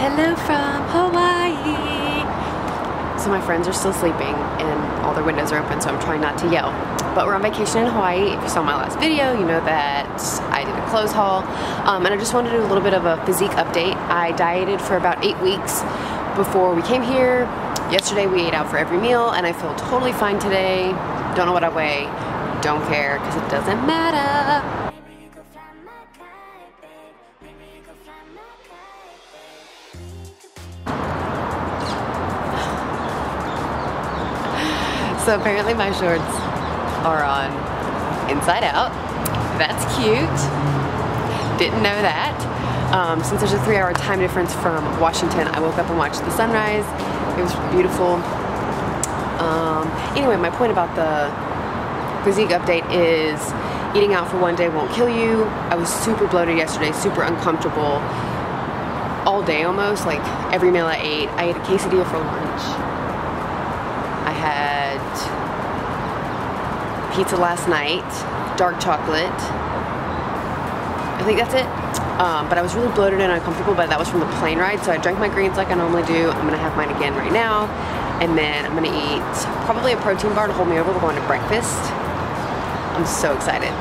Hello from Hawaii. So my friends are still sleeping and all their windows are open, so I'm trying not to yell. But we're on vacation in Hawaii. If you saw my last video, you know that I did a clothes haul. And I just wanted to do a little bit of a physique update. I dieted for about 8 weeks before we came here. Yesterday we ate out for every meal and I feel totally fine today. Don't know what I weigh. Don't care because it doesn't matter. So apparently my shorts are on inside out. That's cute. Didn't know that. Since there's a 3-hour time difference from Washington, I woke up and watched the sunrise. It was beautiful. Anyway, my point about the physique update is eating out for one day won't kill you. I was super bloated yesterday, super uncomfortable all day almost, like every meal I ate a quesadilla for lunch. I had pizza last night, dark chocolate. I think that's it. But I was really bloated and uncomfortable, but that was from the plane ride, so I drank my greens like I normally do. I'm gonna have mine again right now, and then I'm gonna eat probably a protein bar to hold me over. We're going to breakfast. I'm so excited.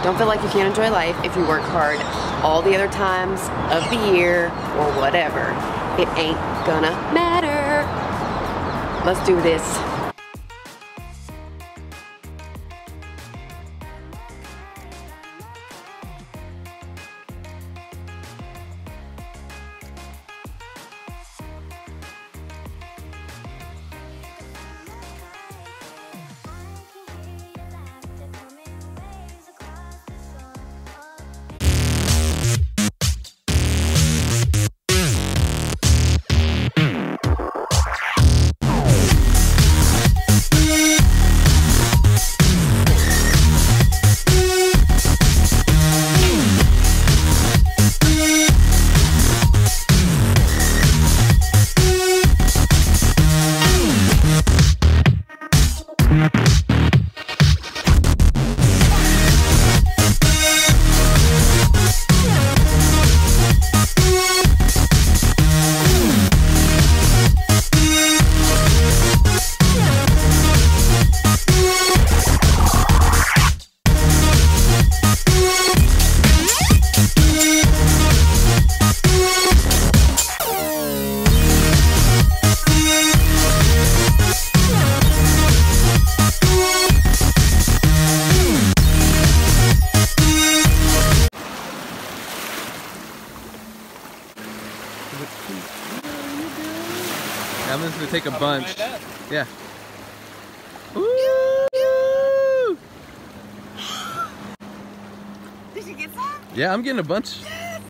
Don't feel like you can't enjoy life if you work hard all the other times of the year or whatever. It ain't gonna matter. Let's do this. I'm just gonna take a bunch. Yeah. Ooh. Did you get some? Yeah, I'm getting a bunch. Yes!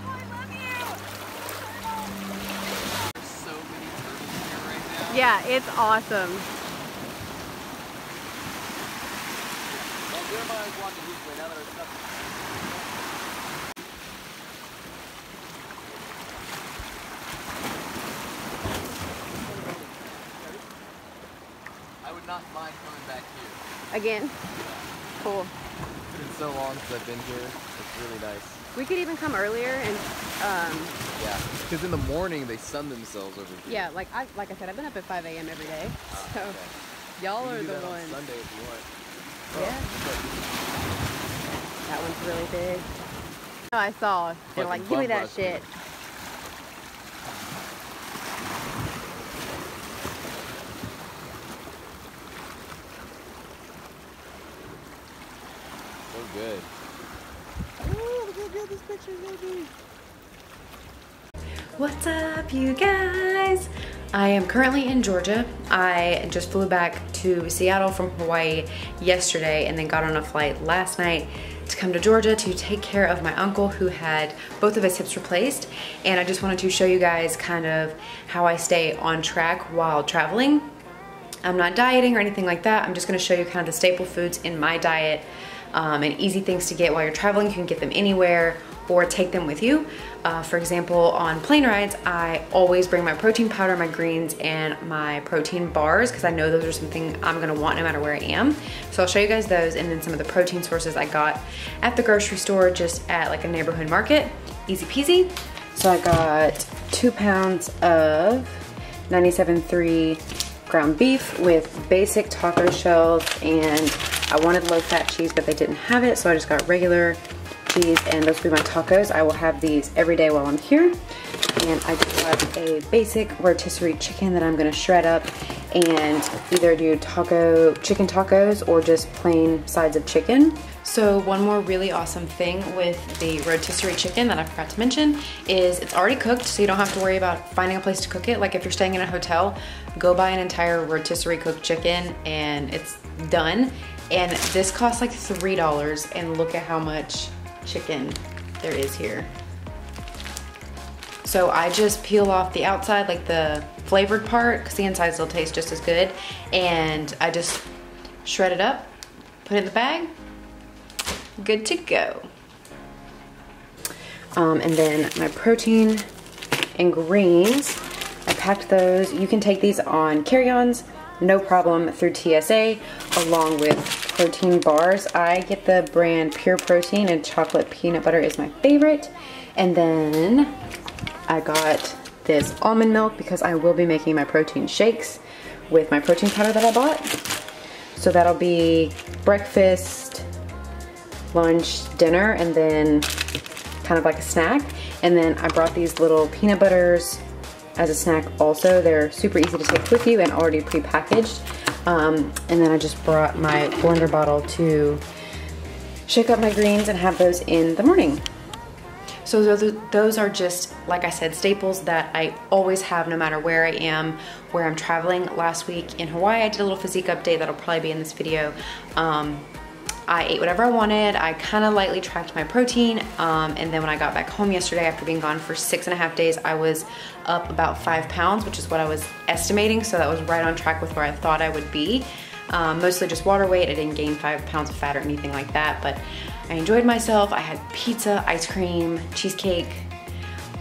Oh, I love you! There's so many turtles here right now. Yeah, it's awesome. I would not mind coming back here. Again? Cool. It's been so long since I've been here. It's really nice. We could even come earlier and yeah, because in the morning they sun themselves over here. yeah, like I said, I've been up at 5 a.m. every day. So okay. y'all You are can do the that ones. on Sunday if you want. Yeah. That one's really big. Oh, I saw. They're like, give me that shit. So good. Ooh, look how good this picture is gonna be. What's up, you guys? I am currently in Georgia. I just flew back to Seattle from Hawaii yesterday and then got on a flight last night to come to Georgia to take care of my uncle who had both of his hips replaced. And I just wanted to show you guys kind of how I stay on track while traveling. I'm not dieting or anything like that. I'm just gonna show you kind of the staple foods in my diet and easy things to get while you're traveling. You can get them anywhere or take them with you. For example, on plane rides, I always bring my protein powder, my greens, and my protein bars because I know those are something I'm gonna want no matter where I am. So I'll show you guys those and then some of the protein sources I got at the grocery store, just at like a neighborhood market. Easy peasy. So I got 2 pounds of 97.3 ground beef with basic taco shells, and I wanted low-fat cheese, but they didn't have it, so I just got regular cheese, and those will be my tacos. I will have these every day while I'm here. And I just got a basic rotisserie chicken that I'm gonna shred up and either do chicken tacos or just plain sides of chicken. So one more really awesome thing with the rotisserie chicken that I forgot to mention is it's already cooked, so you don't have to worry about finding a place to cook it. Like if you're staying in a hotel, go buy an entire rotisserie cooked chicken and it's done. And this costs like $3, and look at how much chicken there is here. So I just peel off the outside, like the flavored part, because the inside still tastes just as good. And I just shred it up, put it in the bag, good to go. And then my protein and greens, I packed those. You can take these on carry-ons, no problem, through TSA, along with protein bars. I get the brand Pure Protein, and chocolate peanut butter is my favorite. And then I got this almond milk because I will be making my protein shakes with my protein powder that I bought. So that'll be breakfast, lunch, dinner, and then kind of like a snack. And then I brought these little peanut butters as a snack also. They're super easy to take with you and already pre-packaged. And then I just brought my blender bottle to shake up my greens and have those in the morning. So those are just, like I said, staples that I always have no matter where I am, where I'm traveling. Last week in Hawaii, I did a little physique update that'll probably be in this video. I ate whatever I wanted. I kind of lightly tracked my protein. And then when I got back home yesterday after being gone for 6.5 days, I was up about 5 pounds, which is what I was estimating. So that was right on track with where I thought I would be. Mostly just water weight. I didn't gain 5 pounds of fat or anything like that, but I enjoyed myself. I had pizza, ice cream, cheesecake,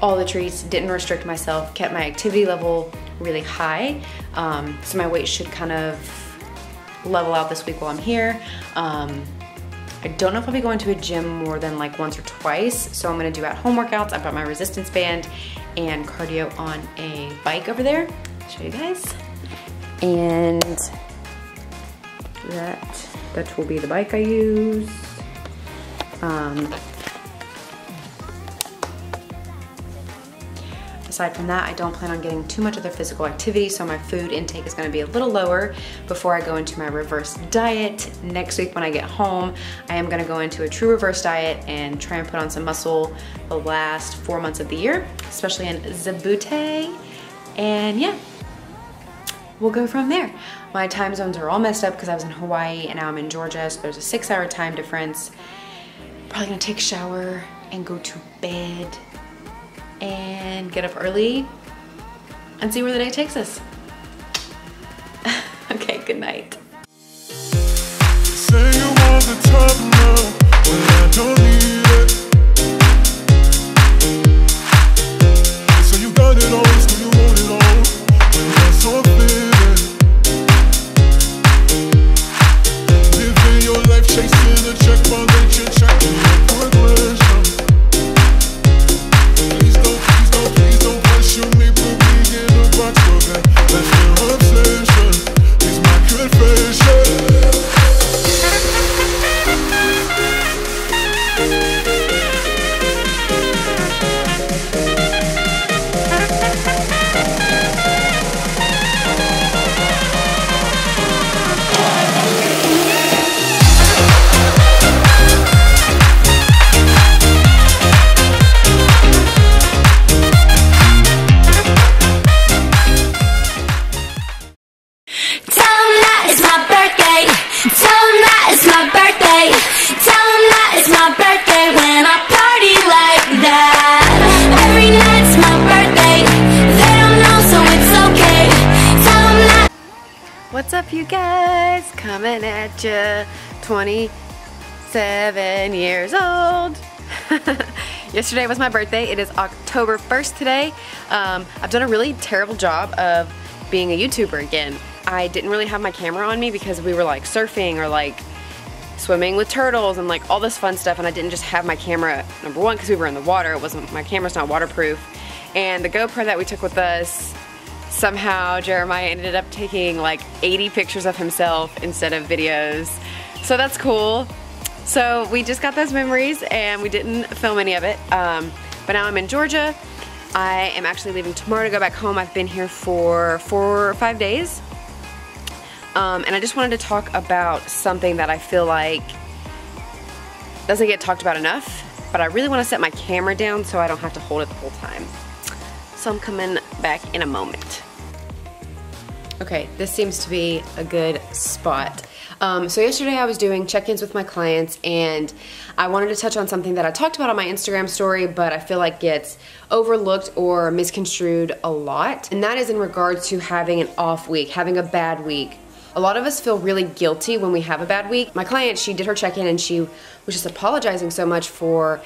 all the treats, didn't restrict myself, kept my activity level really high. So my weight should kind of level out this week while I'm here. I don't know if I'll be going to a gym more than like once or twice, so I'm gonna do at-home workouts. I've got my resistance band and cardio on a bike over there. I'll show you guys. And that will be the bike I use. Aside from that, I don't plan on getting too much other physical activity, so my food intake is gonna be a little lower before I go into my reverse diet. Next week when I get home, I am gonna go into a true reverse diet and try and put on some muscle the last 4 months of the year, especially in Zabute. And yeah, we'll go from there. My time zones are all messed up because I was in Hawaii and now I'm in Georgia, so there's a 6-hour time difference. Probably gonna take a shower and go to bed and get up early and see where the day takes us. Okay, good night. Say you want the top now, when I don't need it. So you got it all, so you want it all, when that's all fitted. Living your life chasing a check while they chit-chatting your progression. Please don't pressure me, put me in a box for that. That's your obsession, is my confession. What's up, you guys? Coming at you, 27 years old. Yesterday was my birthday. It is October 1st today. I've done a really terrible job of being a YouTuber again. I didn't really have my camera on me because we were like surfing or like swimming with turtles and like all this fun stuff, and I didn't just have my camera, number one, because we were in the water. My camera's not waterproof. And the GoPro that we took with us, somehow Jeremiah ended up taking like 80 pictures of himself instead of videos. So that's cool. So we just got those memories and we didn't film any of it. But now I'm in Georgia. I am actually leaving tomorrow to go back home. I've been here for 4 or 5 days. And I just wanted to talk about something that I feel like doesn't get talked about enough, but I really want to set my camera down so I don't have to hold it the whole time. So I'm coming back in a moment. Okay, this seems to be a good spot. So yesterday I was doing check-ins with my clients and I wanted to touch on something that I talked about on my Instagram story, but I feel like gets overlooked or misconstrued a lot. And that is in regards to having an off week, having a bad week. A lot of us feel really guilty when we have a bad week. My client, she did her check-in and she was just apologizing so much for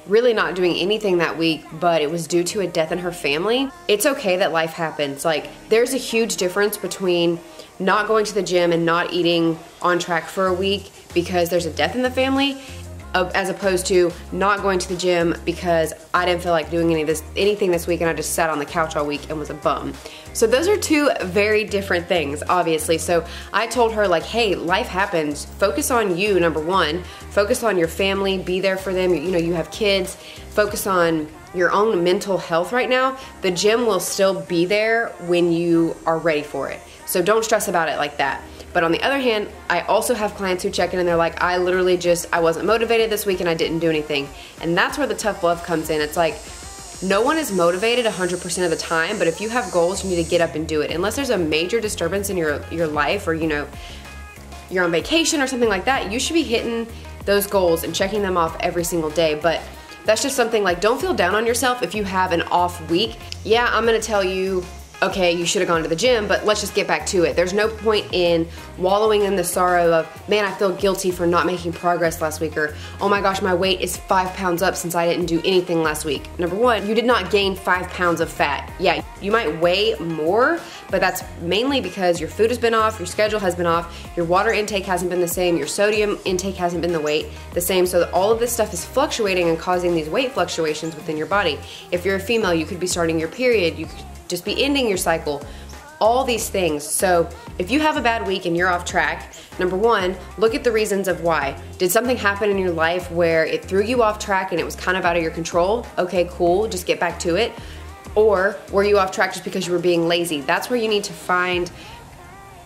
really not doing anything that week, but it was due to a death in her family. It's okay that life happens. Like, there's a huge difference between not going to the gym and not eating on track for a week because there's a death in the family, as opposed to not going to the gym because I didn't feel like doing anything this week and I just sat on the couch all week and was a bum. So those are two very different things, obviously. So I told her, like, hey, life happens. Focus on you, number one. Focus on your family, be there for them. You know, you have kids. Focus on your own mental health right now. The gym will still be there when you are ready for it. So don't stress about it like that. But on the other hand, I also have clients who check in and they're like, I wasn't motivated this week and I didn't do anything. And that's where the tough love comes in. It's like, no one is motivated 100% of the time, but if you have goals, you need to get up and do it. Unless there's a major disturbance in your life, or, you know, you're on vacation or something like that, you should be hitting those goals and checking them off every single day. But that's just something, like, don't feel down on yourself if you have an off week. Yeah, I'm gonna tell you, okay, you should have gone to the gym, but let's just get back to it. There's no point in wallowing in the sorrow of, man, I feel guilty for not making progress last week, or, oh my gosh, my weight is 5 pounds up since I didn't do anything last week. Number one, you did not gain 5 pounds of fat. Yeah, you might weigh more, but that's mainly because your food has been off, your schedule has been off, your water intake hasn't been the same, your sodium intake hasn't been the same, so that all of this stuff is fluctuating and causing these weight fluctuations within your body. If you're a female, you could be starting your period, you could just be ending your cycle, all these things. So if you have a bad week and you're off track, number one, look at the reasons of why. Did something happen in your life where it threw you off track and it was kind of out of your control? Okay, cool, just get back to it. Or were you off track just because you were being lazy? That's where you need to find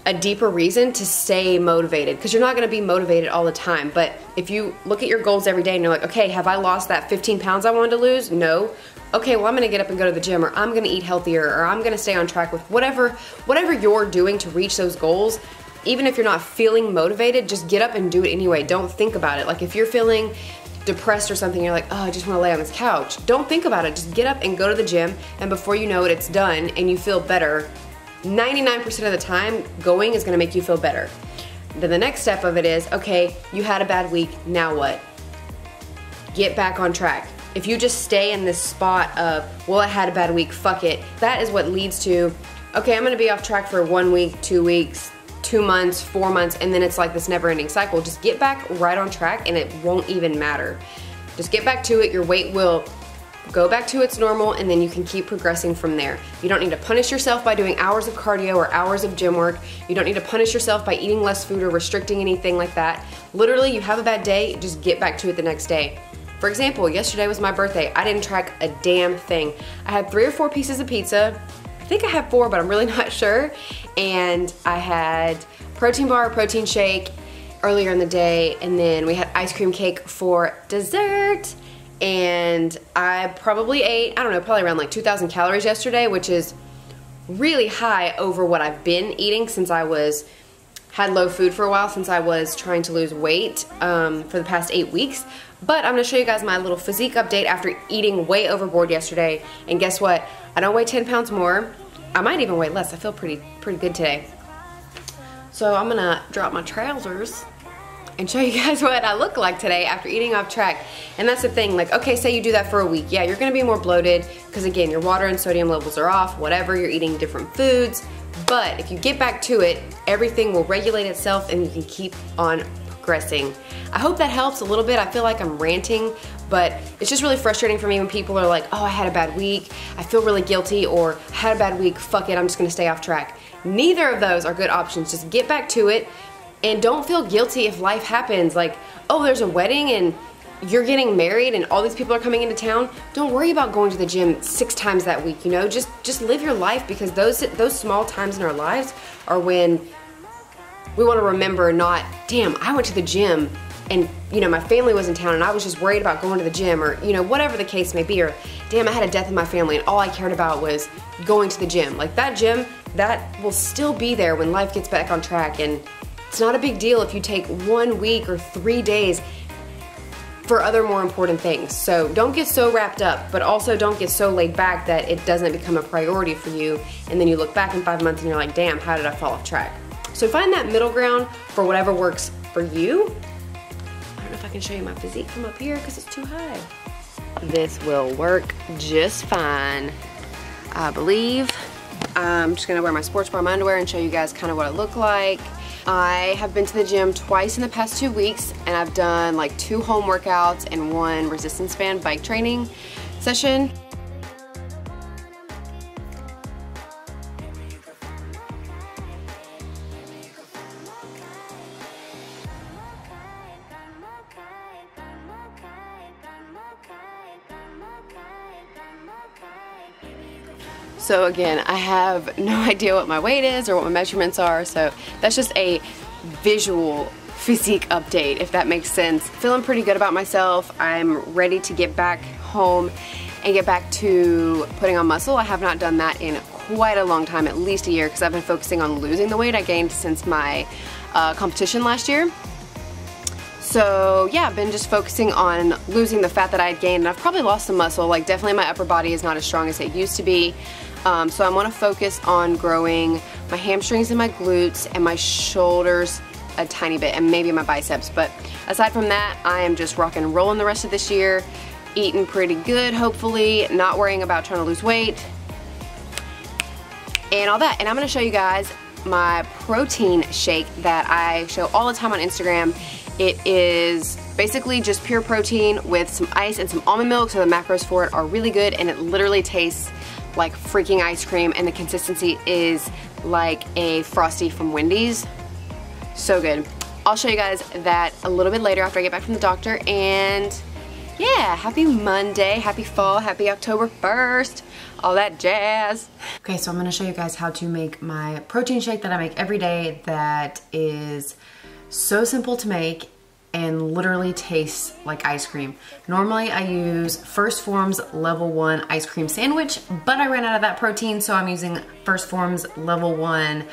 a deeper reason to stay motivated, because you're not gonna be motivated all the time. But if you look at your goals every day and you're like, okay, have I lost that 15 pounds I wanted to lose? No. Okay, well, I'm gonna get up and go to the gym, or I'm gonna eat healthier, or I'm gonna stay on track with whatever you're doing to reach those goals. Even if you're not feeling motivated, just get up and do it anyway. Don't think about it. Like, if you're feeling depressed or something, you're like, oh, I just wanna lay on this couch. Don't think about it. Just get up and go to the gym, and before you know it, it's done and you feel better. 99% of the time, going is gonna make you feel better. Then the next step of it is, okay, you had a bad week, now what? Get back on track. If you just stay in this spot of, well, I had a bad week, fuck it, that is what leads to, okay, I'm gonna be off track for 1 week, 2 weeks, 2 months, 4 months, and then it's like this never-ending cycle. Just get back right on track and it won't even matter. Just get back to it, your weight will go back to its normal, and then you can keep progressing from there. You don't need to punish yourself by doing hours of cardio or hours of gym work. You don't need to punish yourself by eating less food or restricting anything like that. Literally, you have a bad day, just get back to it the next day. For example, yesterday was my birthday. I didn't track a damn thing. I had 3 or 4 pieces of pizza. I think I had 4, but I'm really not sure. And I had protein bar, protein shake earlier in the day, and then we had ice cream cake for dessert. And I probably ate, I don't know, probably around like 2,000 calories yesterday, which is really high over what I've been eating since I had low food for a while, since I was trying to lose weight for the past 8 weeks. But I'm gonna show you guys my little physique update after eating way overboard yesterday. And guess what? I don't weigh 10 pounds more. I might even weigh less. I feel pretty good today. So I'm gonna drop my trousers and show you guys what I look like today after eating off track. And that's the thing, like, okay, say you do that for a week. Yeah, you're gonna be more bloated because, again, your water and sodium levels are off, whatever, you're eating different foods. But if you get back to it, everything will regulate itself and you can keep on progressing. I hope that helps a little bit. I feel like I'm ranting, but it's just really frustrating for me when people are like, oh, I had a bad week, I feel really guilty, or I had a bad week, fuck it, I'm just gonna stay off track. Neither of those are good options. Just get back to it and don't feel guilty if life happens. Like, oh, there's a wedding and you're getting married and all these people are coming into town. Don't worry about going to the gym 6 times that week, you know? Just live your life, because those small times in our lives are when we want to remember, not, damn, I went to the gym and, you know, my family was in town and I was just worried about going to the gym, or, you know, whatever the case may be, or damn, I had a death in my family and all I cared about was going to the gym. Like, that gym, that will still be there when life gets back on track, and it's not a big deal if you take 1 week or 3 days for other more important things. So don't get so wrapped up, but also don't get so laid back that it doesn't become a priority for you, and then you look back in 5 months and you're like, damn, how did I fall off track? So find that middle ground for whatever works for you. I don't know if I can show you my physique from up here because it's too high. This will work just fine, I believe. I'm just gonna wear my sports bra, my underwear, and show you guys kind of what it looked like. I have been to the gym twice in the past 2 weeks, and I've done like 2 home workouts and 1 resistance band bike training session. So again, I have no idea what my weight is or what my measurements are, so that's just a visual physique update, if that makes sense. Feeling pretty good about myself. I'm ready to get back home and get back to putting on muscle. I have not done that in quite a long time, at least a year, because I've been focusing on losing the weight I gained since my competition last year. So yeah, I've been just focusing on losing the fat that I had gained, and I've probably lost some muscle. Like, definitely my upper body is not as strong as it used to be. So I want to focus on growing my hamstrings and my glutes and my shoulders a tiny bit, and maybe my biceps. But aside from that, I am just rock and rolling the rest of this year, eating pretty good, hopefully, not worrying about trying to lose weight and all that. And I'm going to show you guys my protein shake that I show all the time on Instagram. It is basically just pure protein with some ice and some almond milk, so the macros for it are really good, and it literally tastes like freaking ice cream, and the consistency is like a Frosty from Wendy's. So good. I'll show you guys that a little bit later after I get back from the doctor. And yeah, happy Monday, happy fall, happy October 1st, all that jazz. Okay, so I'm gonna show you guys how to make my protein shake that I make every day, that is so simple to make and literally tastes like ice cream. Normally I use First Form's Level 1 ice cream sandwich, but I ran out of that protein, so I'm using First Form's Level 1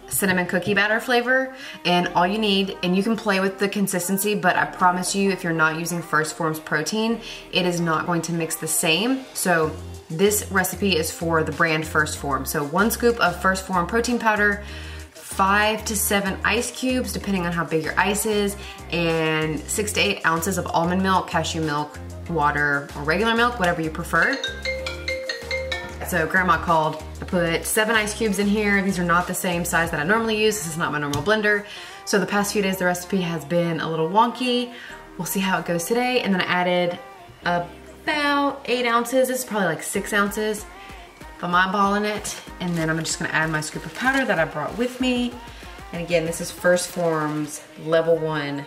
cinnamon cookie batter flavor. And all you need, and you can play with the consistency, but I promise you, if you're not using First Form's protein, it is not going to mix the same. So this recipe is for the brand First Form. So 1 scoop of First Form protein powder, 5 to 7 ice cubes, depending on how big your ice is, and 6 to 8 ounces of almond milk, cashew milk, water, or regular milk, whatever you prefer. So grandma called. I put 7 ice cubes in here. These are not the same size that I normally use. This is not my normal blender. So the past few days the recipe has been a little wonky. We'll see how it goes today. And then I added about 8 ounces. This is probably like 6 ounces. But I'm eyeballing it, and then I'm just gonna add my scoop of powder that I brought with me. And again, this is First Form's Level 1,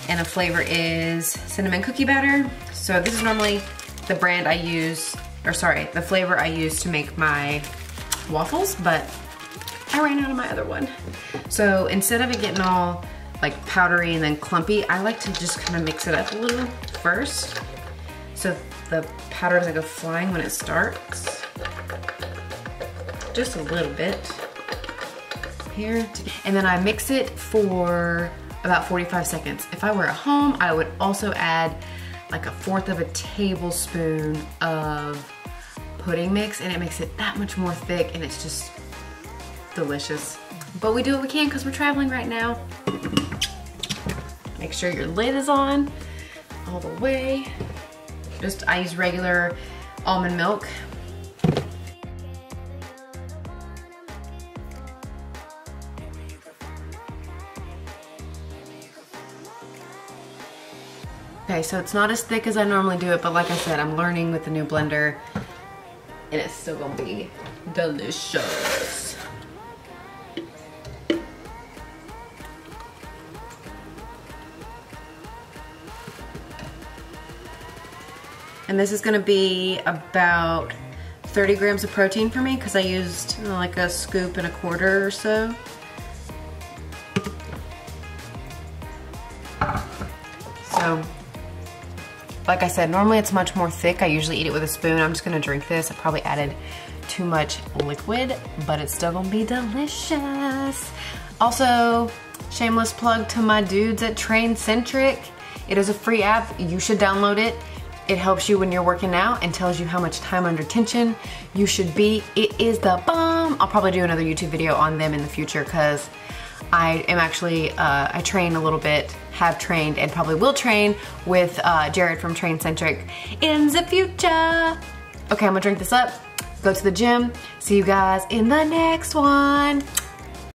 and the flavor is cinnamon cookie batter. So this is normally the brand I use, or sorry, the flavor I use to make my waffles, but I ran out of my other one. So instead of it getting all like powdery and then clumpy, I like to just kind of mix it up a little first, so the powder doesn't go flying when it starts. Just a little bit here. And then I mix it for about 45 seconds. If I were at home, I would also add like 1/4 of a tablespoon of pudding mix, and it makes it that much more thick, and it's just delicious. But we do what we can because we're traveling right now. Make sure your lid is on all the way. I use regular almond milk. Okay, so it's not as thick as I normally do it, but like I said, I'm learning with the new blender, and it's still gonna be delicious. And this is gonna be about 30 grams of protein for me because I used like a scoop and a quarter or so. So, like I said, normally it's much more thick. I usually eat it with a spoon. I'm just gonna drink this. I probably added too much liquid, but it's still gonna be delicious. Also, shameless plug to my dudes at Traincentric. It is a free app. You should download it. It helps you when you're working out and tells you how much time under tension you should be. It is the bomb. I'll probably do another YouTube video on them in the future because I am actually, I train a little bit, have trained, and probably will train with Jared from Traincentric in the future. Okay, I'm gonna drink this up, go to the gym. See you guys in the next one.